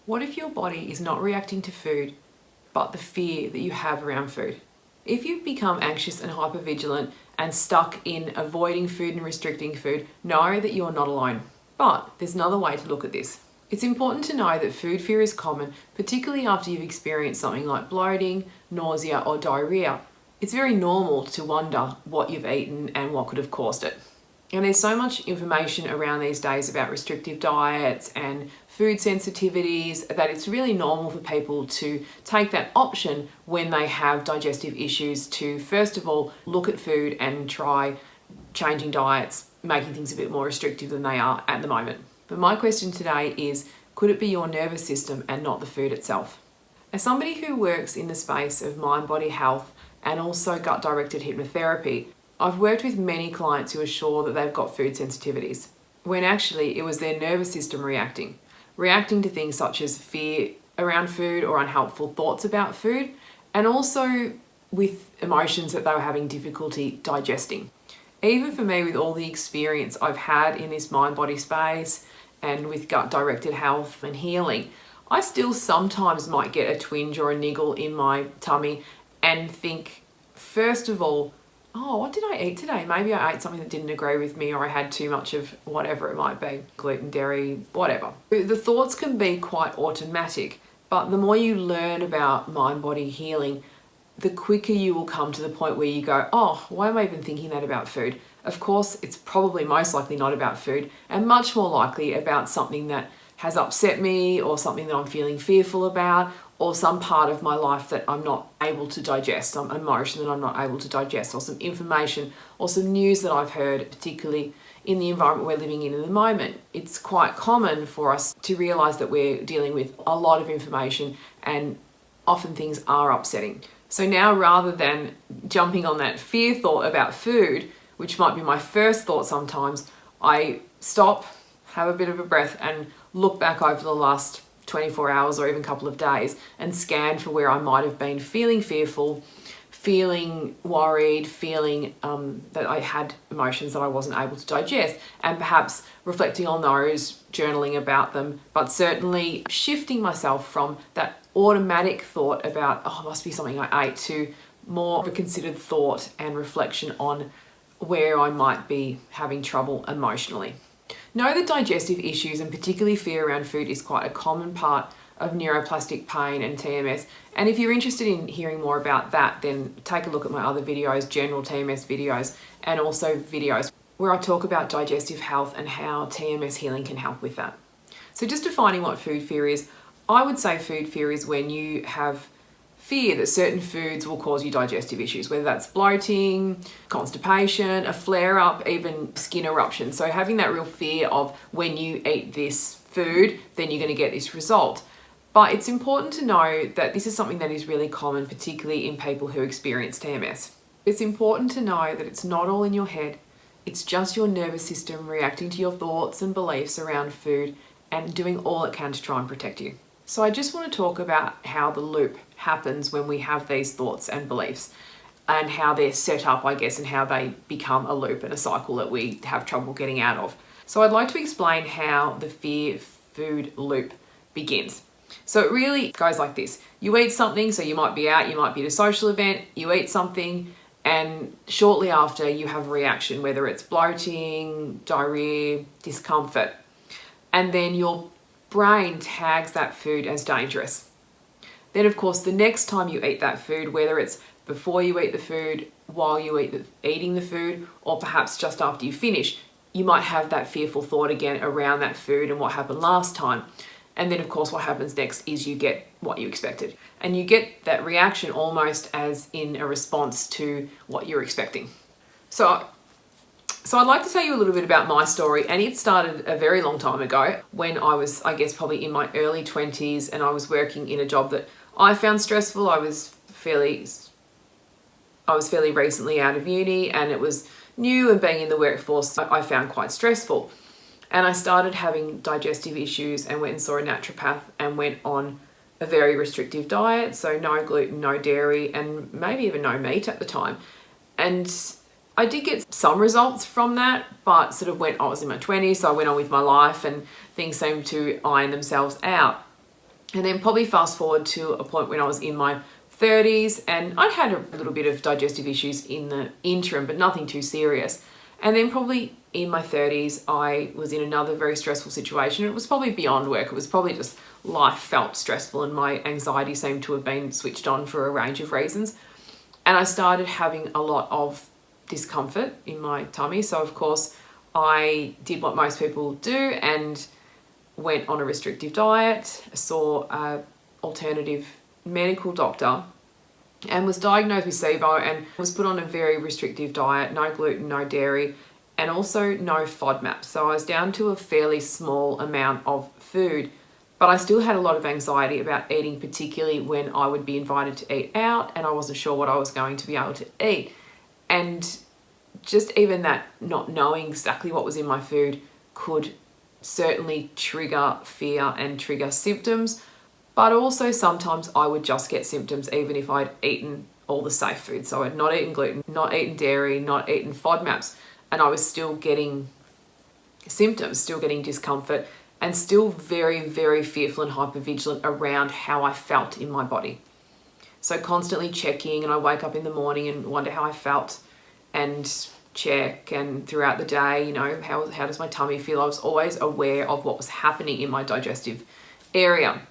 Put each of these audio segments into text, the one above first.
What if your body is not reacting to food, but the fear that you have around food? If you've become anxious and hypervigilant and stuck in avoiding food and restricting food, know that you are not alone. But there's another way to look at this. It's important to know that food fear is common, particularly after you've experienced something like bloating, nausea, or diarrhea. It's very normal to wonder what you've eaten and what could have caused it. And there's so much information around these days about restrictive diets and food sensitivities that it's really normal for people to take that option when they have digestive issues to, first of all, look at food and try changing diets, making things a bit more restrictive than they are at the moment. But my question today is, could it be your nervous system and not the food itself? As somebody who works in the space of mind-body health and also gut-directed hypnotherapy, I've worked with many clients who are sure that they've got food sensitivities, when actually it was their nervous system reacting to things such as fear around food or unhelpful thoughts about food, and also with emotions that they were having difficulty digesting. Even for me, with all the experience I've had in this mind-body space and with gut-directed health and healing, I still sometimes might get a twinge or a niggle in my tummy and think, first of all, oh, what did I eat today? Maybe I ate something that didn't agree with me, or I had too much of whatever it might be, gluten, dairy, whatever. The thoughts can be quite automatic, but the more you learn about mind-body healing, the quicker you will come to the point where you go, oh, why am I even thinking that about food? Of course, it's probably most likely not about food, and much more likely about something that has upset me, or something that I'm feeling fearful about, or some part of my life that I'm not able to digest, some emotion that I'm not able to digest, or some information or some news that I've heard, particularly in the environment we're living in the moment. It's quite common for us to realise that we're dealing with a lot of information, and often things are upsetting. So now, rather than jumping on that fear thought about food, which might be my first thought sometimes, I stop, have a bit of a breath, and look back over the last 24 hours or even a couple of days and scan for where I might have been feeling fearful, feeling worried, feeling that I had emotions that I wasn't able to digest, and perhaps reflecting on those, journaling about them, but certainly shifting myself from that automatic thought about, oh, it must be something I ate, to more of a considered thought and reflection on where I might be having trouble emotionally. Know that digestive issues, and particularly fear around food, is quite a common part of neuroplastic pain and TMS. And if you're interested in hearing more about that, then take a look at my other videos, general TMS videos, and also videos where I talk about digestive health and how TMS healing can help with that. So just defining what food fear is, I would say food fear is when you have fear that certain foods will cause you digestive issues, whether that's bloating, constipation, a flare-up, even skin eruption. So having that real fear of when you eat this food, then you're going to get this result. But it's important to know that this is something that is really common, particularly in people who experience TMS. It's important to know that it's not all in your head. It's just your nervous system reacting to your thoughts and beliefs around food and doing all it can to try and protect you. So I just want to talk about how the loop happens when we have these thoughts and beliefs, and how they're set up, I guess, and how they become a loop and a cycle that we have trouble getting out of. So I'd like to explain how the fear food loop begins. So it really goes like this. You eat something, so you might be out, you might be at a social event, you eat something, and shortly after you have a reaction, whether it's bloating, diarrhea, discomfort, and then your brain tags that food as dangerous. Then, of course, the next time you eat that food, whether it's before you eat the food, while you eating the food, or perhaps just after you finish, you might have that fearful thought again around that food and what happened last time. And then, of course, what happens next is you get what you expected. And you get that reaction almost as in a response to what you're expecting. So I'd like to tell you a little bit about my story, and it started a very long time ago when I was, I guess, probably in my early 20s, and I was working in a job that I found stressful. I was fairly recently out of uni, and it was new, and being in the workforce I found quite stressful. And I started having digestive issues and went and saw a naturopath and went on a very restrictive diet, so no gluten, no dairy, and maybe even no meat at the time. And I did get some results from that, but sort of I was in my 20s, so I went on with my life and things seemed to iron themselves out. And then probably fast forward to a point when I was in my 30s, and I'd had a little bit of digestive issues in the interim, but nothing too serious. And then probably in my 30s, I was in another very stressful situation. It was probably beyond work. It was probably just life felt stressful, and my anxiety seemed to have been switched on for a range of reasons. And I started having a lot of discomfort in my tummy. So of course I did what most people do and went on a restrictive diet, saw an alternative medical doctor, and was diagnosed with SIBO and was put on a very restrictive diet, no gluten, no dairy, and also no FODMAP. So I was down to a fairly small amount of food, but I still had a lot of anxiety about eating, particularly when I would be invited to eat out and I wasn't sure what I was going to be able to eat. And just even that not knowing exactly what was in my food could certainly trigger fear and trigger symptoms. But also sometimes I would just get symptoms even if I'd eaten all the safe foods. So I'd not eaten gluten, not eaten dairy, not eaten FODMAPs, and I was still getting symptoms, still getting discomfort, and still very, very fearful and hypervigilant around how I felt in my body. So constantly checking, and I wake up in the morning and wonder how I felt and check, and throughout the day, you know, how does my tummy feel? I was always aware of what was happening in my digestive area.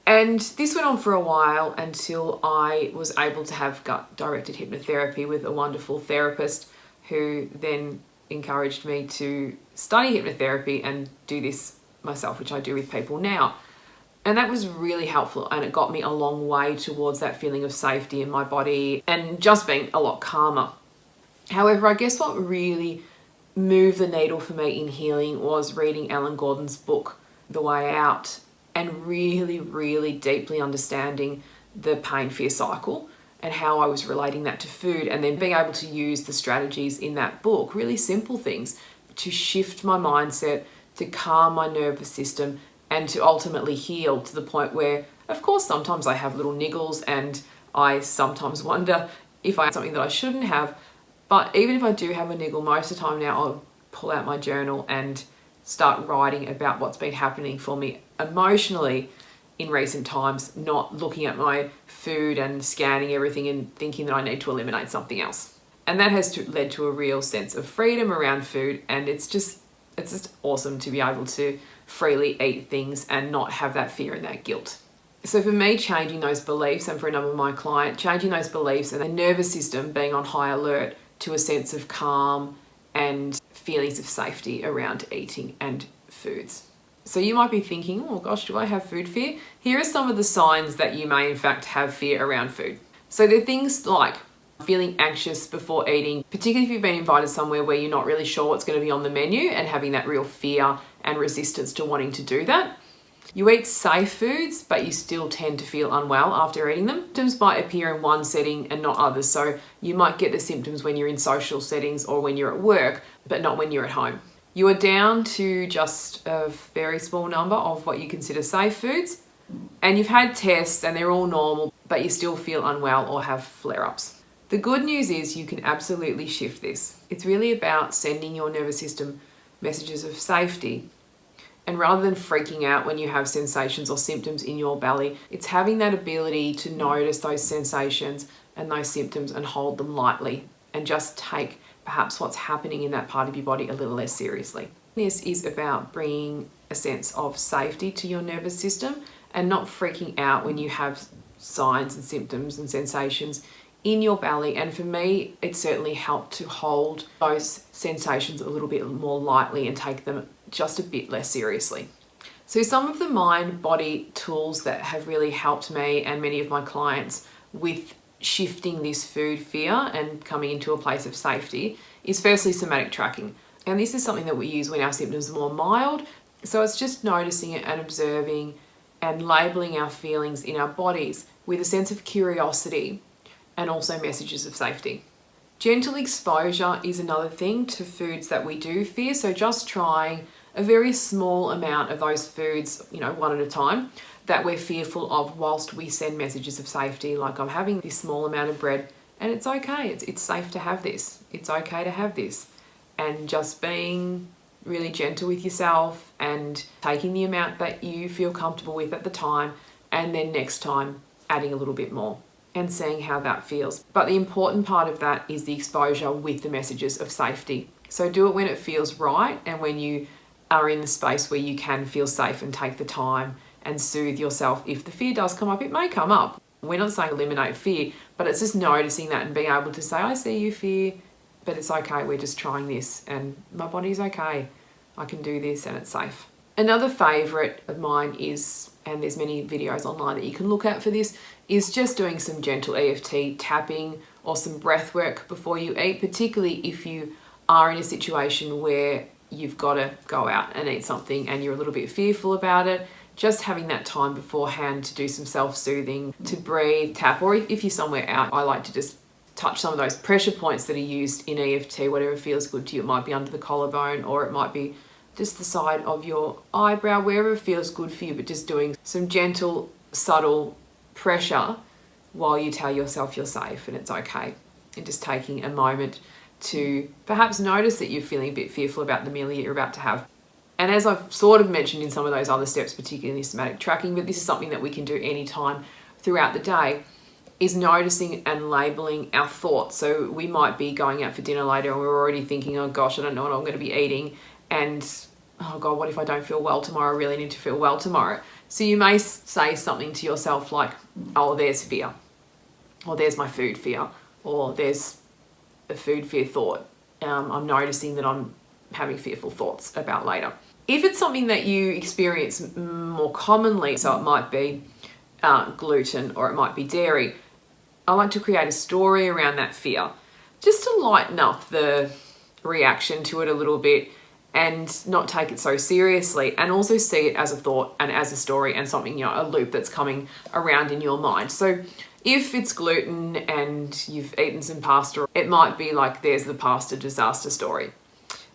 And this went on for a while until I was able to have gut-directed hypnotherapy with a wonderful therapist who then encouraged me to study hypnotherapy and do this myself, which I do with people now. And that was really helpful, and it got me a long way towards that feeling of safety in my body and just being a lot calmer. However, I guess what really moved the needle for me in healing was reading Ellen Gordon's book, The Way Out, and really, really deeply understanding the pain-fear cycle and how I was relating that to food, and then being able to use the strategies in that book, really simple things, to shift my mindset, to calm my nervous system, and to ultimately heal to the point where, of course, sometimes I have little niggles and I sometimes wonder if I have something that I shouldn't have. But even if I do have a niggle, most of the time now I'll pull out my journal and start writing about what's been happening for me emotionally in recent times, not looking at my food and scanning everything and thinking that I need to eliminate something else. And that has led to a real sense of freedom around food, and it's just awesome to be able to freely eat things and not have that fear and that guilt. So for me, changing those beliefs, and for a number of my clients, changing those beliefs and the nervous system being on high alert to a sense of calm and feelings of safety around eating and foods. So you might be thinking, oh gosh, do I have food fear? Here are some of the signs that you may in fact have fear around food. So they're things like feeling anxious before eating, particularly if you've been invited somewhere where you're not really sure what's going to be on the menu, and having that real fear and resistance to wanting to do that. You eat safe foods, but you still tend to feel unwell after eating them. Symptoms might appear in one setting and not others. So you might get the symptoms when you're in social settings or when you're at work, but not when you're at home. You are down to just a very small number of what you consider safe foods, and you've had tests and they're all normal, but you still feel unwell or have flare-ups. The good news is you can absolutely shift this. It's really about sending your nervous system messages of safety. And rather than freaking out when you have sensations or symptoms in your belly, it's having that ability to notice those sensations and those symptoms and hold them lightly, and just take perhaps what's happening in that part of your body a little less seriously. This is about bringing a sense of safety to your nervous system and not freaking out when you have signs and symptoms and sensations in your belly. And for me, it certainly helped to hold those sensations a little bit more lightly and take them just a bit less seriously. So some of the mind-body tools that have really helped me and many of my clients with shifting this food fear and coming into a place of safety is firstly somatic tracking. And this is something that we use when our symptoms are more mild. So it's just noticing it and observing and labeling our feelings in our bodies with a sense of curiosity and also messages of safety. Gentle exposure is another thing to foods that we do fear. So just trying a very small amount of those foods, one at a time, that we're fearful of, whilst we send messages of safety, like I'm having this small amount of bread and it's okay, it's safe to have this, it's okay to have this. And just being really gentle with yourself and taking the amount that you feel comfortable with at the time, and then next time adding a little bit more and seeing how that feels. But the important part of that is the exposure with the messages of safety. So do it when it feels right and when you are in the space where you can feel safe and take the time and soothe yourself. If the fear does come up, it may come up. We're not saying eliminate fear, but it's just noticing that and being able to say, I see you, fear, but it's okay, we're just trying this and my body's okay. I can do this and it's safe. Another favourite of mine is, and there's many videos online that you can look at for this, is just doing some gentle EFT tapping or some breath work before you eat, particularly if you are in a situation where you've got to go out and eat something and you're a little bit fearful about it. Just having that time beforehand to do some self-soothing, to breathe, tap, or if you're somewhere out, I like to just touch some of those pressure points that are used in EFT, whatever feels good to you. It might be under the collarbone, or it might be just the side of your eyebrow, wherever feels good for you, but just doing some gentle, subtle pressure while you tell yourself you're safe and it's okay. And just taking a moment to perhaps notice that you're feeling a bit fearful about the meal you're about to have. And as I've sort of mentioned in some of those other steps, particularly in somatic tracking, but this is something that we can do anytime throughout the day, is noticing and labeling our thoughts. So we might be going out for dinner later and we're already thinking, oh gosh, I don't know what I'm going to be eating. And oh God, what if I don't feel well tomorrow? I really need to feel well tomorrow. So you may say something to yourself like, oh, there's fear, or there's my food fear, or there's a food fear thought. I'm noticing that I'm having fearful thoughts about later. If it's something that you experience more commonly, so it might be gluten or it might be dairy, I like to create a story around that fear just to lighten up the reaction to it a little bit and not take it so seriously, and also see it as a thought and as a story and something, a loop that's coming around in your mind. So if it's gluten and you've eaten some pasta, it might be like, there's the pasta disaster story.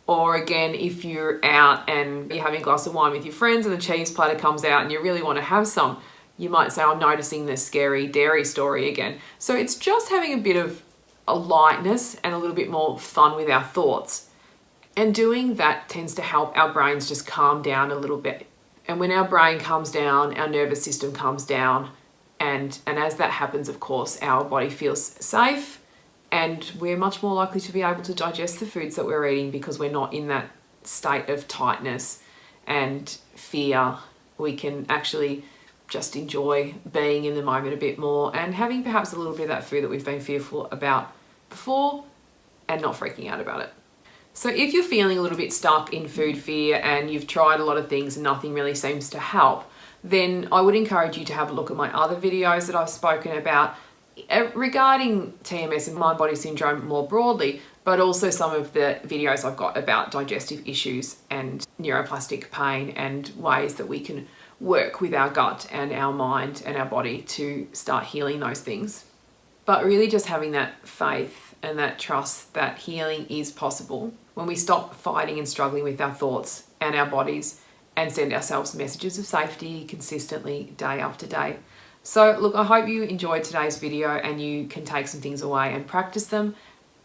Or again, if you're out and you're having a glass of wine with your friends and the cheese platter comes out and you really want to have some, you might say, I'm noticing the scary dairy story again. So it's just having a bit of a lightness and a little bit more fun with our thoughts. And doing that tends to help our brains just calm down a little bit. And when our brain calms down, our nervous system calms down. And as that happens, of course, our body feels safe and we're much more likely to be able to digest the foods that we're eating because we're not in that state of tightness and fear. We can actually just enjoy being in the moment a bit more and having perhaps a little bit of that food that we've been fearful about before and not freaking out about it. So if you're feeling a little bit stuck in food fear and you've tried a lot of things and nothing really seems to help, then I would encourage you to have a look at my other videos that I've spoken about regarding TMS and mind-body syndrome more broadly, but also some of the videos I've got about digestive issues and neuroplastic pain and ways that we can work with our gut and our mind and our body to start healing those things. But really just having that faith and that trust that healing is possible when we stop fighting and struggling with our thoughts and our bodies and send ourselves messages of safety consistently day after day. So look, I hope you enjoyed today's video and you can take some things away and practice them.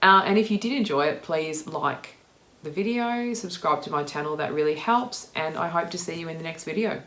And if you did enjoy it, please like the video, subscribe to my channel, that really helps. And I hope to see you in the next video.